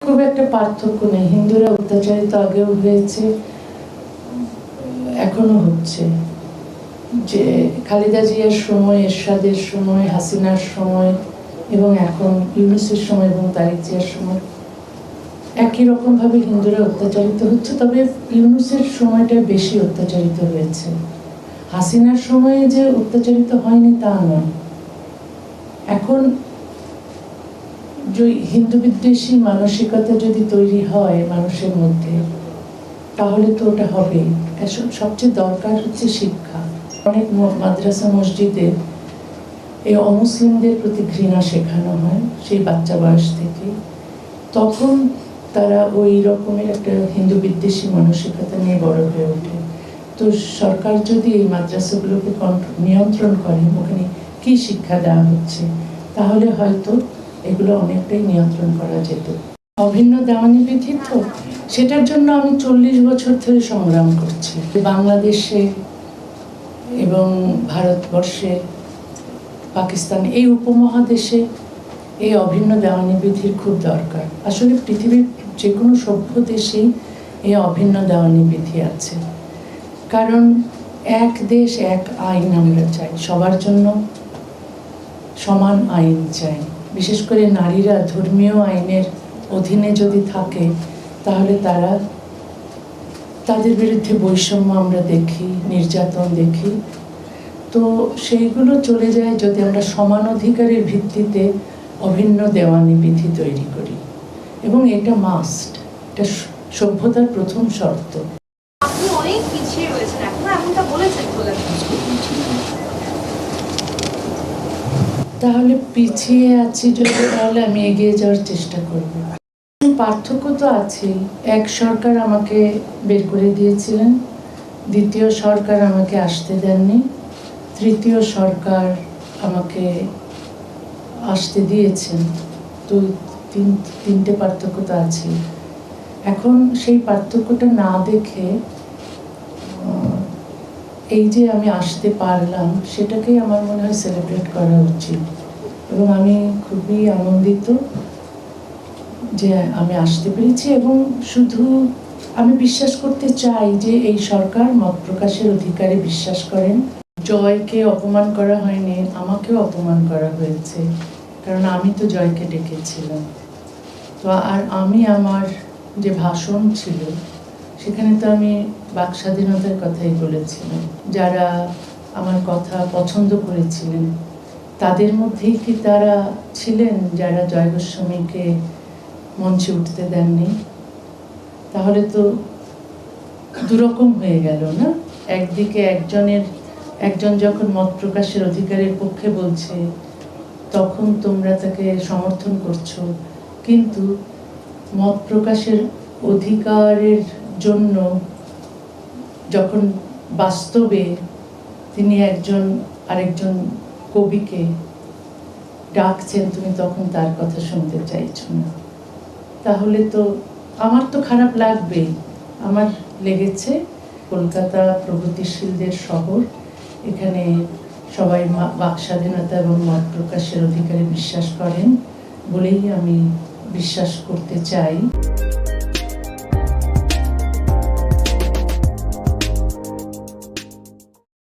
খুব একটা পার্থক্য নেই। হিন্দুরা অত্যাচারিত আগেও হয়েছে, এখনো হচ্ছে। যে খালেদা জিয়ার সময়, এরশাদের সময়, হাসিনার সময় এবং এখন ইউনূসের সময় এবং তারেক জিয়ার সময় একই রকমভাবে হিন্দুরা অত্যাচারিত হচ্ছে। তবে ইউনূসের সময়টা বেশি অত্যাচারিত হয়েছে। হাসিনার সময়ে যে অত্যাচারিত হয়নি তা নয়। এখন যে হিন্দু বিদ্বেষী মানসিকতা যদি তৈরি হয় মানুষের মধ্যে, তাহলে তো ওটা হবেই। সবচেয়ে দরকার হচ্ছে শিক্ষা। অনেক মাদ্রাসা মসজিদে এই অমুসলিমদের প্রতি ঘৃণা শেখানো হয় সেই বাচ্চা বয়স থেকে। তখন তারা ওই রকমের একটা হিন্দু বিদ্বেষী মানসিকতা নিয়ে বড় হয়ে ওঠে। তো সরকার যদি এই মাদ্রাসাগুলোকে নিয়ন্ত্রণ করে, ওখানে কি শিক্ষা দেওয়া হচ্ছে, তাহলে হয়তো এগুলো অনেকটাই নিয়ন্ত্রণ করা যেত। অভিন্ন দেওয়ানি বিধি তো সেটার জন্য আমি 40 বছর ধরে সংগ্রাম করছি। বাংলাদেশে এবং ভারতবর্ষে, পাকিস্তান, এই উপমহাদেশে এই অভিন্ন দেওয়ানি বিধির খুব দরকার। আসলে পৃথিবীর যে কোনো সভ্য দেশেই এই অভিন্ন দেওয়ানি বিধি আছে। কারণ এক দেশ এক আইন আমরা চাই, সবার জন্য সমান আইন চাই। বিশেষ করে নারীরা ধর্মীয় আইনের অধীনে যদি থাকে, তাহলে তাদের বিরুদ্ধে বৈষম্য আমরা দেখি, নির্যাতন দেখি। তো সেইগুলো চলে যায় যদি আমরা সমান অধিকারের ভিত্তিতে অভিন্ন দেওয়ানি বিধি তৈরি করি, এবং এটা মাস্ট, এটা সভ্যতার প্রথম শর্ত। আপনি অনেক পিছিয়ে রয়েছেন, এখনো এমনটা বলেছেন। তাহলে পিছিয়ে আছি যদি, তাহলে আমি এগিয়ে যাওয়ার চেষ্টা করব। পার্থক্য তো আছেই। এক সরকার আমাকে বের করে দিয়েছিলেন, দ্বিতীয় সরকার আমাকে আসতে দেননি, তৃতীয় সরকার আমাকে আসতে দিয়েছেন। তো তিনটে পার্থক্য তো আছে। এখন সেই পার্থক্যটা না দেখে এই যে আমি আসতে পারলাম, সেটাকেই আমার মনে হয় সেলিব্রেট করা উচিত। এবং আমি খুবই আনন্দিত যে আমি আসতে পেরেছি। এবং শুধু আমি বিশ্বাস করতে চাই যে এই সরকার মত প্রকাশের অধিকারে বিশ্বাস করেন। জয়কে অপমান করা হয়নি, আমাকেও অপমান করা হয়েছে, কারণ আমি তো জয়কে ডেকেছিলাম। তো আর আমি আমার যে ভাষণ ছিল সেখানে তো আমি বাক স্বাধীনতার কথাই বলেছিলাম। যারা আমার কথা পছন্দ করেছিলেন তাদের মধ্যেই কি তারা ছিলেন যারা জয় গোস্বামীকে মঞ্চে উঠতে দেননি? তাহলে তো দুরকম হয়ে গেল না? একদিকে একজন যখন মত প্রকাশের অধিকারের পক্ষে বলছে, তখন তোমরা তাকে সমর্থন করছো, কিন্তু মত প্রকাশের অধিকারের জন্য যখন বাস্তবে তিনি আরেকজন কবিকে ডাকছেন, তুমি তখন তার কথা শুনতে চাইছো না। তাহলে তো আমার তো খারাপ লাগবেই। আমার লেগেছে কলকাতা প্রগতিশীলদের শহর, এখানে সবাই বাক স্বাধীনতা এবং মত প্রকাশের অধিকারে বিশ্বাস করেন বলেই আমি বিশ্বাস করতে চাই।